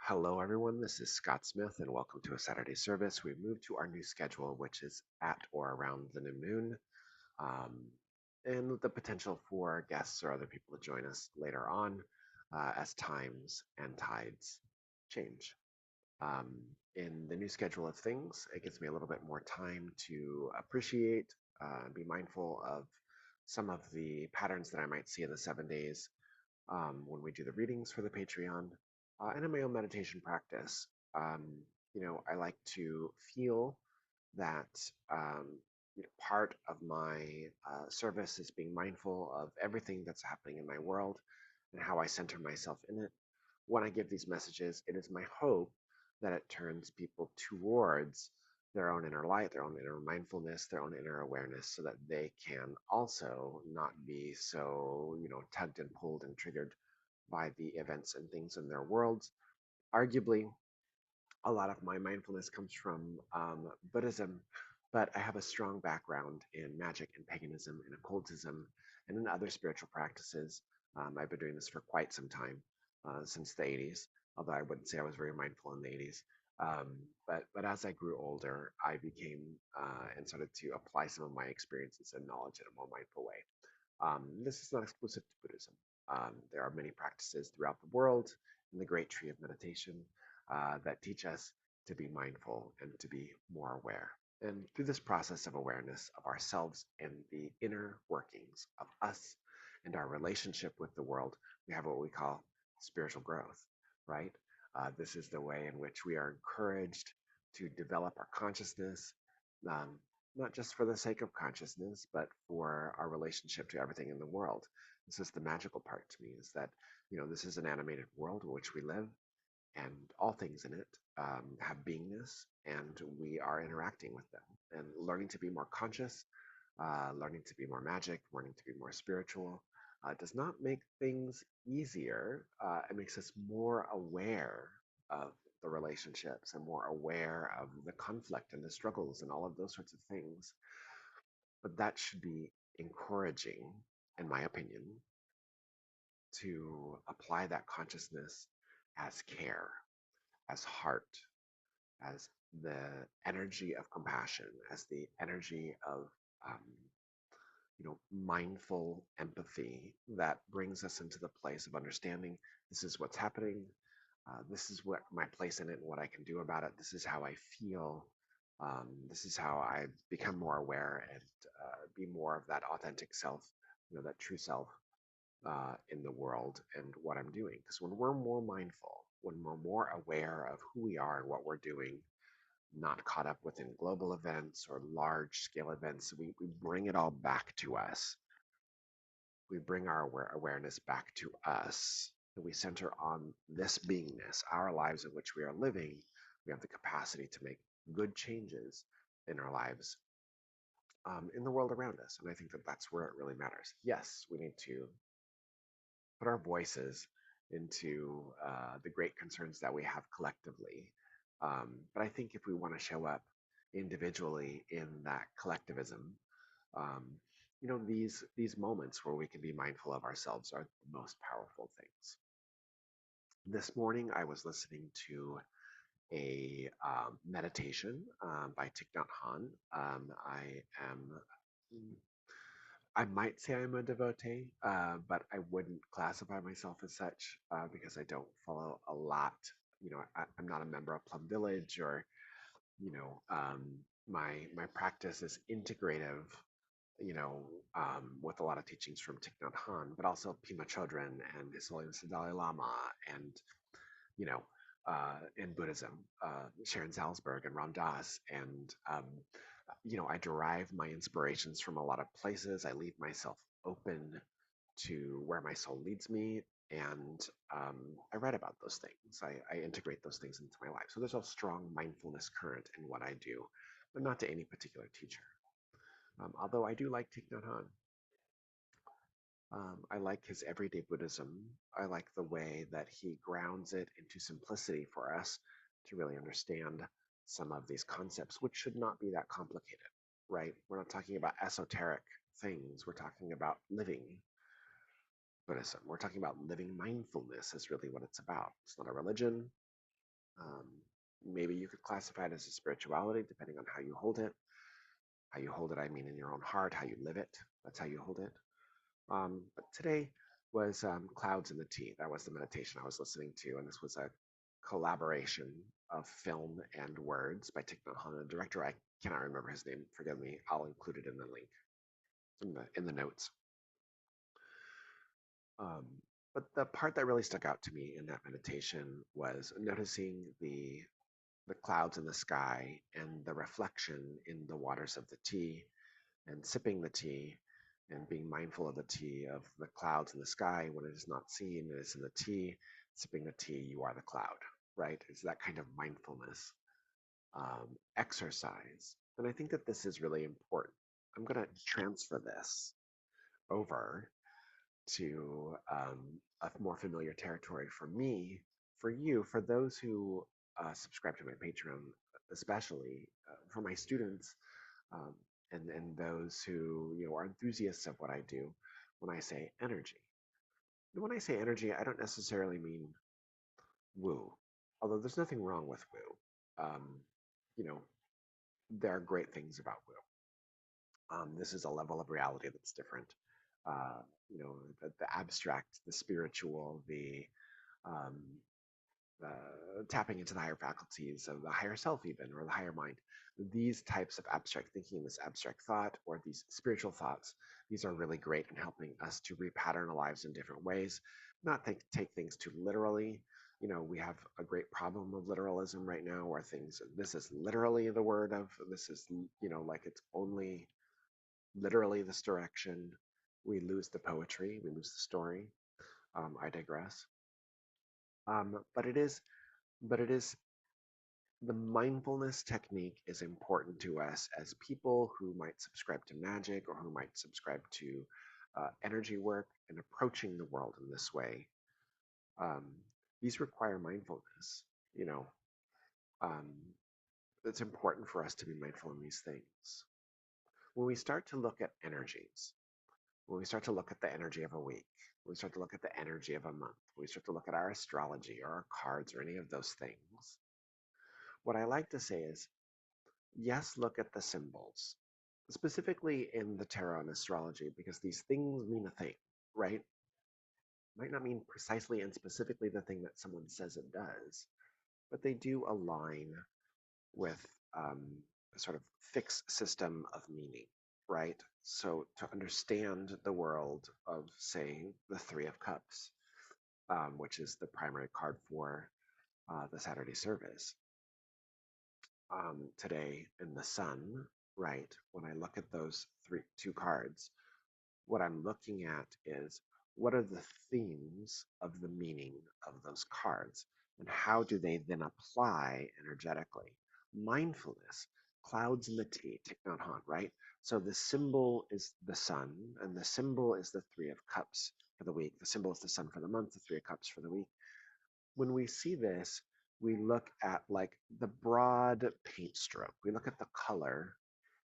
Hello, everyone. This is Scott Smith, and welcome to a Saturday service. We've moved to our new schedule, which is at or around the new moon, um, and the potential for guests or other people to join us later on as times and tides change. Um, in the new schedule of things, it gives me a little bit more time to appreciate and be mindful of some of the patterns that I might see in the 7 days when we do the readings for the Patreon, and in my own meditation practice. Um, I like to feel that part of my service is being mindful of everything that's happening in my world and how I center myself in it. When I give these messages, it is my hope that it turns people towards their own inner light, their own inner mindfulness, their own inner awareness, so that they can also not be so, tugged and pulled and triggered by the events and things in their worlds. Arguably, a lot of my mindfulness comes from Buddhism, but I have a strong background in magic and paganism and occultism and in other spiritual practices. I've been doing this for quite some time, since the 80s, although I wouldn't say I was very mindful in the 80s. But as I grew older, I became and started to apply some of my experiences and knowledge in a more mindful way. This is not exclusive to Buddhism. There are many practices throughout the world in the Great Tree of Meditation that teach us to be mindful and to be more aware. And through this process of awareness of ourselves and the inner workings of us and our relationship with the world, we have what we call spiritual growth, right? This is the way in which we are encouraged to develop our consciousness, um, not just for the sake of consciousness, but for our relationship to everything in the world. This is the magical part to me, is that, this is an animated world in which we live, and all things in it have beingness, and we are interacting with them and learning to be more conscious, learning to be more magic, learning to be more spiritual. Does not make things easier. It makes us more aware of the relationships and more aware of the conflict and the struggles and all of those sorts of things. But that should be encouraging, in my opinion, to apply that consciousness as care, as heart, as the energy of compassion, as the energy of um, mindful empathy that brings us into the place of understanding this is what's happening. This is what my place in it and what I can do about it. This is how I feel. This is how I become more aware and be more of that authentic self, that true self in the world and what I'm doing. Because when we're more mindful, when we're more aware of who we are and what we're doing, not caught up within global events or large scale events, we bring it all back to us. We bring our awareness back to us. And we center on this beingness, our lives in which we are living. We have the capacity to make good changes in our lives, in the world around us. And I think that that's where it really matters. Yes, we need to put our voices into the great concerns that we have collectively. But I think if we want to show up individually in that collectivism, um, these moments where we can be mindful of ourselves are the most powerful things. This morning, I was listening to a meditation by Thich Nhat Hanh. I might say I'm a devotee, but I wouldn't classify myself as such because I don't follow a lot. I'm not a member of Plum Village, or you know, um, my practice is integrative. You know, with a lot of teachings from Thich Nhat Hanh, but also Pema Chodron and His Holiness the Dalai Lama, and you know, in Buddhism, Sharon Salzberg and Ram Dass. And, I derive my inspirations from a lot of places. I leave myself open to where my soul leads me. And I write about those things. I integrate those things into my life. So there's a strong mindfulness current in what I do, but not to any particular teacher. Although I do like Thich Nhat Hanh. I like his everyday Buddhism. I like the way that he grounds it into simplicity for us to really understand some of these concepts, which should not be that complicated, right? We're not talking about esoteric things. We're talking about living Buddhism. We're talking about living mindfulness, is really what it's about. It's not a religion. Um, Maybe you could classify it as a spirituality, depending on how you hold it. How you hold it, I mean, in your own heart, how you live it. That's how you hold it. But today was Clouds in the Tea. That was the meditation I was listening to, and this was a collaboration of film and words by Thich Nhat Hanh, the director. I cannot remember his name. Forgive me. I'll include it in the link in the notes. Um, but the part that really stuck out to me in that meditation was noticing the clouds in the sky and the reflection in the waters of the tea, and sipping the tea and being mindful of the tea, of the clouds in the sky when it is not seen, it is in the tea. Sipping the tea, you are the cloud, right? It's that kind of mindfulness exercise. And I think that this is really important. I'm going to transfer this over to a more familiar territory for me, for you, for those who subscribe to my Patreon, especially for my students, um, and those who are enthusiasts of what I do. When I say energy, and when I say energy, I don't necessarily mean woo, although there's nothing wrong with woo. You know, there are great things about woo. This is a level of reality that's different. Uh, the abstract, the spiritual, um, tapping into the higher faculties of the higher self, even, or the higher mind. These types of abstract thinking, this abstract thought, or these spiritual thoughts, these are really great in helping us to repattern our lives in different ways, not take things too literally. We have a great problem of literalism right now, where this is literally the word of, this is, like it's only literally this direction. We lose the poetry, we lose the story. I digress. But it is the mindfulness technique is important to us as people who might subscribe to magic, or who might subscribe to energy work and approaching the world in this way. Um, these require mindfulness. You know, um, it's important for us to be mindful in these things. When we start to look at energies, when we start to look at the energy of a week, when we start to look at the energy of a month, when we start to look at our astrology or our cards or any of those things, what I like to say is, yes, look at the symbols, specifically in the tarot and astrology, because these things mean a thing, right? Might not mean precisely and specifically the thing that someone says it does, but they do align with a sort of fixed system of meaning, right? So to understand the world of, say, the Three of Cups, which is the primary card for the Saturday service, today in the sun, right? When I look at those two cards, what I'm looking at is, what are the themes of the meaning of those cards, and how do they then apply energetically? Mindfulness, clouds in the tea, Thich Nhat Hanh, right? So the symbol is the sun, and the symbol is the Three of Cups for the week. The symbol is the sun for the month, the Three of Cups for the week. When we see this, we look at like the broad paint stroke. We look at the color,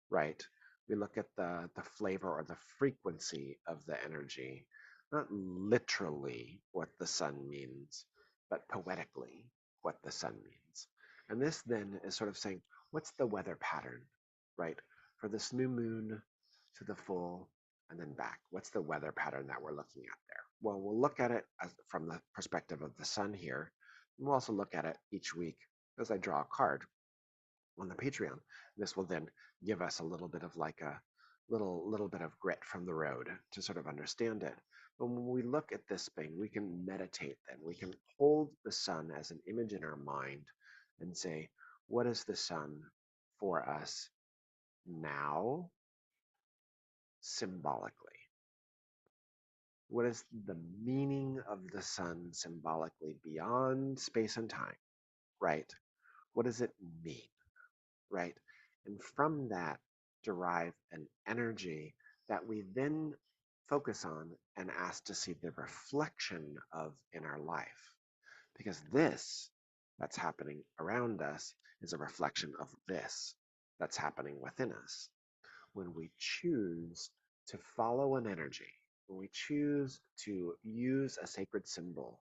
right? We look at the flavor or the frequency of the energy, not literally what the sun means, but poetically what the sun means. And this then is sort of saying, what's the weather pattern, right? For this new moon to the full and then back. What's the weather pattern that we're looking at there? Well, we'll look at it from the perspective of the sun here. And we'll also look at it each week as I draw a card on the Patreon. This will then give us a little bit of like a little bit of grit from the road to sort of understand it. But when we look at this thing, we can meditate then. We can hold the sun as an image in our mind and say, what is the sun for us now, symbolically? What is the meaning of the sun symbolically beyond space and time, right? What does it mean? Right? And from that derive an energy that we then focus on and ask to see the reflection of in our life. Because this that's happening around us is a reflection of this that's happening within us. When we choose to follow an energy, when we choose to use a sacred symbol,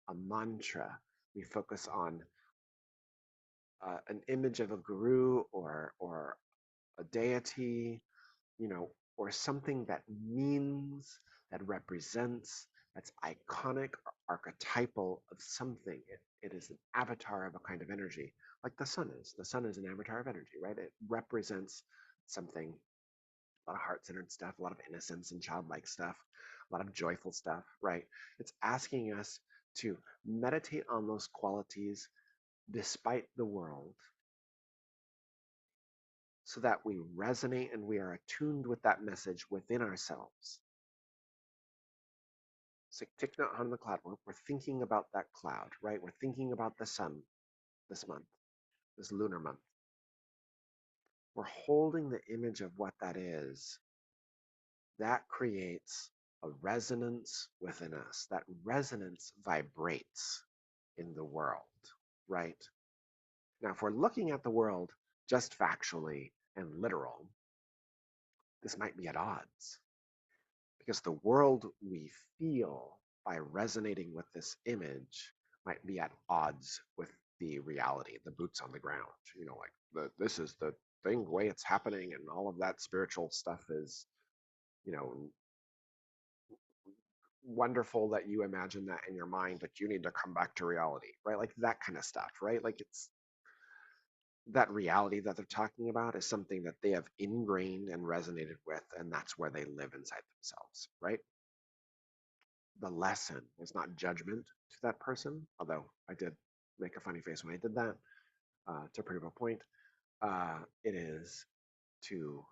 a mantra, we focus on an image of a guru or a deity, you know, or something that means, that represents, that's iconic or archetypal of something. It is an avatar of a kind of energy, like the sun is. The sun is an avatar of energy, right? It represents something, a lot of heart-centered stuff, a lot of innocence and childlike stuff, a lot of joyful stuff, right? It's asking us to meditate on those qualities despite the world so that we resonate and we are attuned with that message within ourselves. It's like Thich Nhat Hanh on the cloud. We're thinking about that cloud, right? We're thinking about the sun this month, this lunar month. We're holding the image of what that is. That creates a resonance within us. That resonance vibrates in the world, right? Now, if we're looking at the world just factually and literal, this might be at odds because the world we feel by resonating with this image might be at odds with the reality, the boots on the ground. You know, like this is the thing, the way it's happening, and all of that spiritual stuff is, you know, wonderful that you imagine that in your mind, but you need to come back to reality, right? Like that kind of stuff, right? Like it's that reality that they're talking about is something that they have ingrained and resonated with, and that's where they live inside themselves, right? The lesson is not judgment to that person, although I did make a funny face when I did that to prove a point. It is to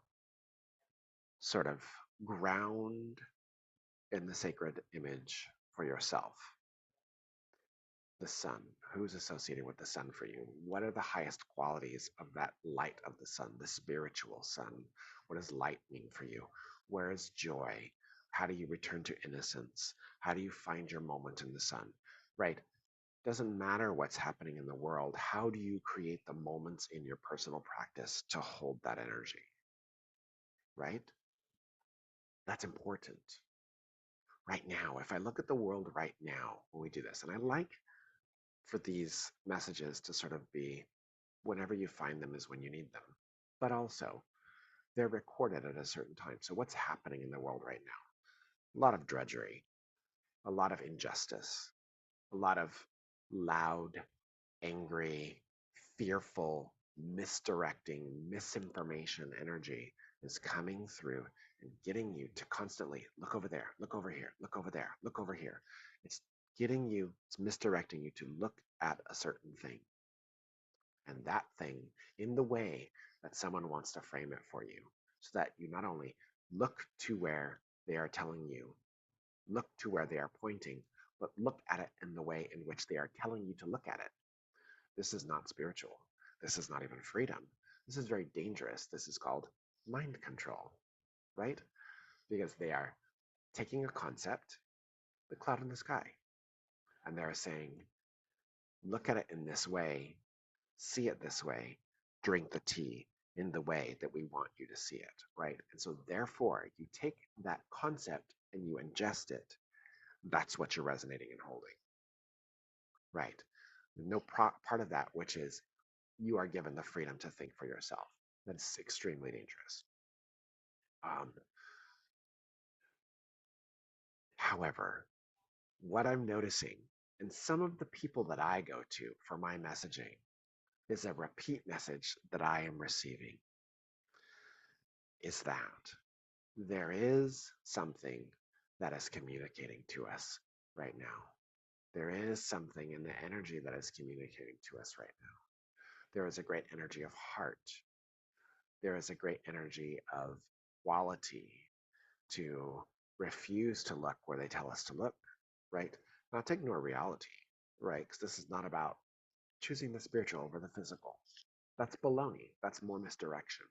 sort of ground in the sacred image for yourself. The sun. Who's associated with the sun for you? What are the highest qualities of that light of the sun, the spiritual sun? What does light mean for you? Where is joy? How do you return to innocence? How do you find your moment in the sun? Right? Doesn't matter what's happening in the world. How do you create the moments in your personal practice to hold that energy? Right? That's important. Right now, if I look at the world right now when we do this, and I like for these messages to sort of be whenever you find them is when you need them. But also, they're recorded at a certain time. So, what's happening in the world right now? A lot of drudgery, a lot of injustice, a lot of loud, angry, fearful, misdirecting, misinformation energy is coming through and getting you to constantly look over there, look over here, look over there, look over here. It's getting you, it's misdirecting you to look at a certain thing and that thing in the way that someone wants to frame it for you so that you not only look to where they are telling you, look to where they are pointing, but look at it in the way in which they are telling you to look at it. This is not spiritual. This is not even freedom. This is very dangerous. This is called mind control, right? Because they are taking a concept, the cloud in the sky, and they're saying, look at it in this way, see it this way, drink the tea in the way that we want you to see it, right? And so, therefore, you take that concept and you ingest it. That's what you're resonating and holding, right? No part of that, which is you are given the freedom to think for yourself. That's extremely dangerous. Um, However, what I'm noticing and some of the people that I go to for my messaging is a repeat message that I am receiving is that there is something that is communicating to us right now. There is something in the energy that is communicating to us right now. There is a great energy of heart. There is a great energy of quality to refuse to look where they tell us to look, right? Not to ignore reality, right? Because this is not about choosing the spiritual over the physical. That's baloney. That's more misdirection.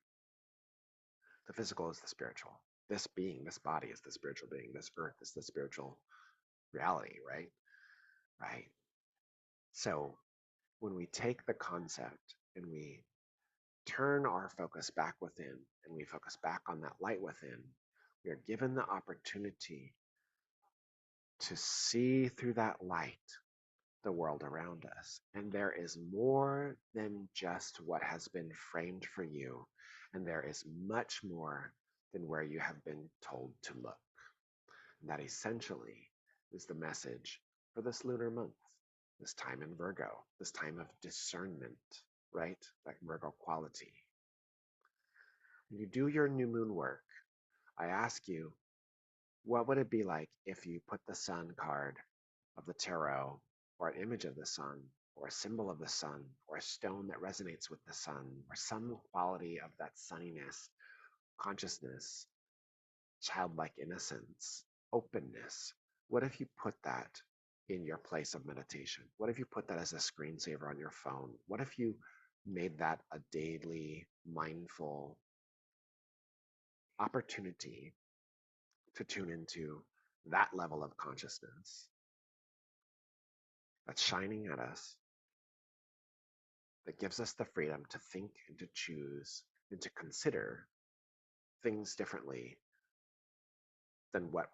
The physical is the spiritual. This being, this body is the spiritual being. This earth is the spiritual reality, right? Right. So when we take the concept and we turn our focus back within and we focus back on that light within, we are given the opportunity to see through that light the world around us. And there is more than just what has been framed for you. And there is much more than where you have been told to look. And that essentially is the message for this lunar month, this time in Virgo, this time of discernment, right? That Virgo quality. When you do your new moon work, I ask you, what would it be like if you put the sun card of the tarot, or an image of the sun, or a symbol of the sun, or a stone that resonates with the sun, or some quality of that sunniness, consciousness, childlike innocence, openness? What if you put that in your place of meditation? What if you put that as a screensaver on your phone? What if you made that a daily mindful opportunity to tune into that level of consciousness that's shining at us, that gives us the freedom to think and to choose and to consider things differently than what's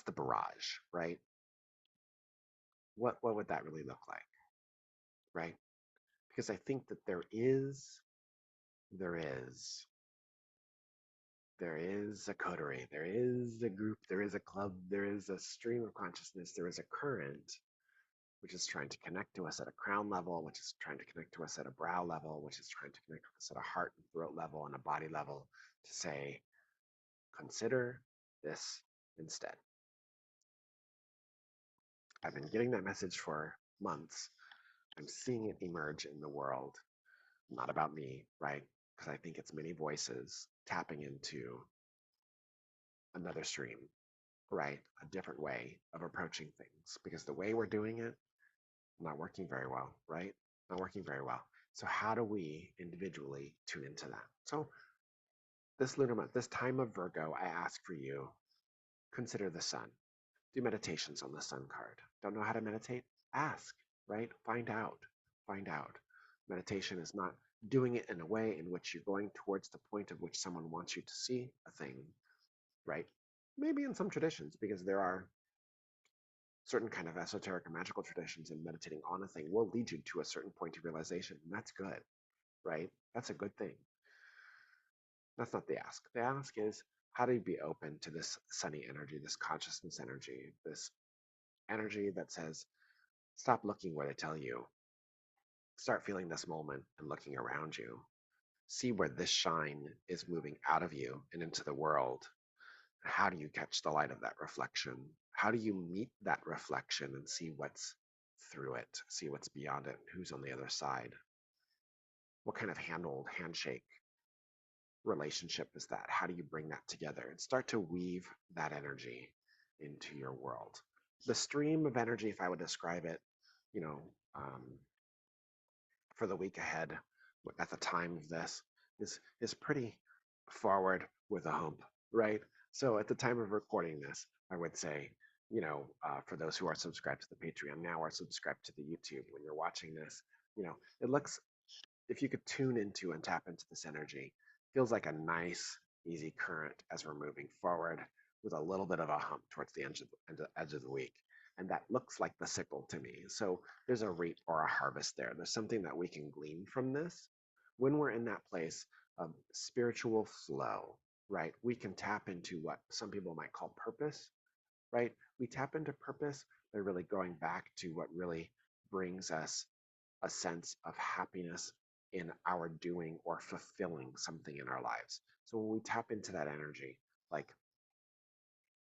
the barrage, right? What would that really look like, right? Because I think that there is, there is a coterie, there is a group, there is a club, there is a stream of consciousness, there is a current which is trying to connect to us at a crown level, which is trying to connect to us at a brow level, which is trying to connect with us at a heart and throat level and a body level to say, consider this instead. I've been getting that message for months. I'm seeing it emerge in the world. Not about me, right? Because I think it's many voices tapping into another stream, right? A different way of approaching things. Because the way we're doing it, not working very well, right? Not working very well. So how do we individually tune into that? So this lunar month, this time of Virgo, I ask for you, consider the sun. Do meditations on the sun card. Don't know how to meditate? Ask, right? Find out. Find out. Meditation is not doing it in a way in which you're going towards the point of which someone wants you to see a thing, right? Maybe in some traditions, because there are certain kind of esoteric or magical traditions, and meditating on a thing will lead you to a certain point of realization, and that's good, right? That's a good thing. That's not the ask. The ask is, how do you be open to this sunny energy, this consciousness energy, this energy that says, stop looking where they tell you. Start feeling this moment and looking around you. See where this shine is moving out of you and into the world. How do you catch the light of that reflection? How do you meet that reflection and see what's through it, see what's beyond it, who's on the other side? What kind of handshake relationship is that? How do you bring that together and start to weave that energy into your world? The stream of energy, if I would describe it, you know, um, for the week ahead at the time of this is pretty forward with a hump, right? So at the time of recording this, I would say, for those who are subscribed to the Patreon now or subscribed to the YouTube, when you're watching this, it looks, if you could tune into and tap into this energy, feels like a nice, easy current as we're moving forward with a little bit of a hump towards the edge of the week. And that looks like the sickle to me. So there's a reap or a harvest there. There's something that we can glean from this when we're in that place of spiritual flow, right? We can tap into what some people might call purpose, right? We tap into purpose by really going back to what really brings us a sense of happiness in our doing or fulfilling something in our lives. So when we tap into that energy, like,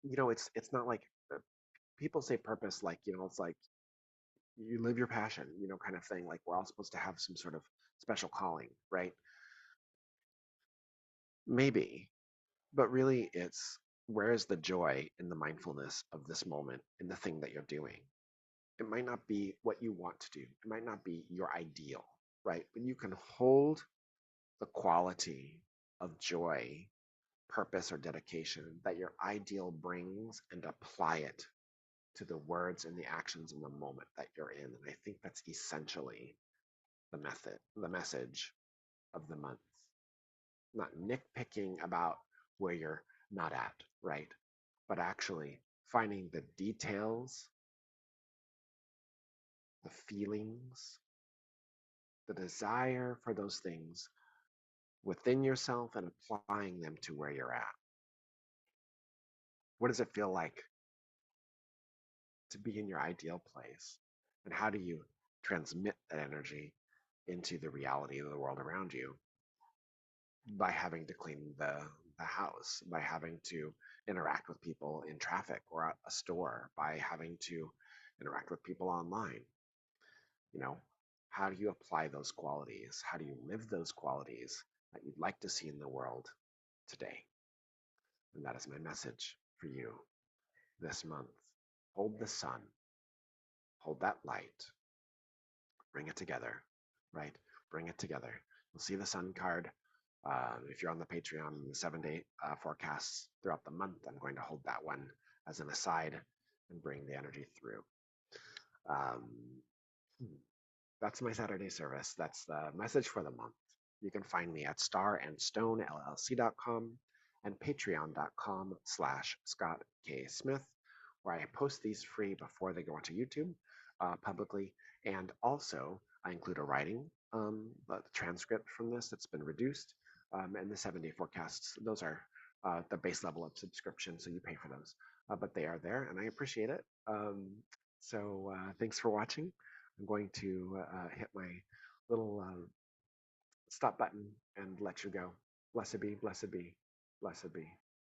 it's not like people say purpose, like, it's like you live your passion, kind of thing. Like we're all supposed to have some sort of special calling, right? Maybe, but really it's, where is the joy in the mindfulness of this moment in the thing that you're doing? It might not be what you want to do. It might not be your ideal, right? But you can hold the quality of joy, purpose, or dedication that your ideal brings and apply it to the words and the actions in the moment that you're in. And I think that's essentially the message of the month. Not nitpicking about where you're not at, right? but actually finding the details, the feelings, the desire for those things within yourself and applying them to where you're at. What does it feel like to be in your ideal place? And how do you transmit that energy into the reality of the world around you by having to clean the house, by having to interact with people in traffic or at a store, by having to interact with people online? You know, how do you apply those qualities? How do you live those qualities that you'd like to see in the world today? And that is my message for you this month. Hold the sun, hold that light, bring it together, right? Bring it together. You'll see the sun card. If you're on the Patreon, the 7 day forecasts throughout the month, I'm going to hold that one as an aside and bring the energy through. Um, that's my Saturday service. That's the message for the month. You can find me at starandstonellc.com and patreon.com/Scott K. Smith, where I post these free before they go onto YouTube publicly. And also, I include a writing, the transcript from this that's been reduced, and the 7 day forecasts. Those are the base level of subscription, so you pay for those. But they are there, and I appreciate it. So thanks for watching. I'm going to hit my little stop button and let you go. Blessed be, blessed be, blessed be.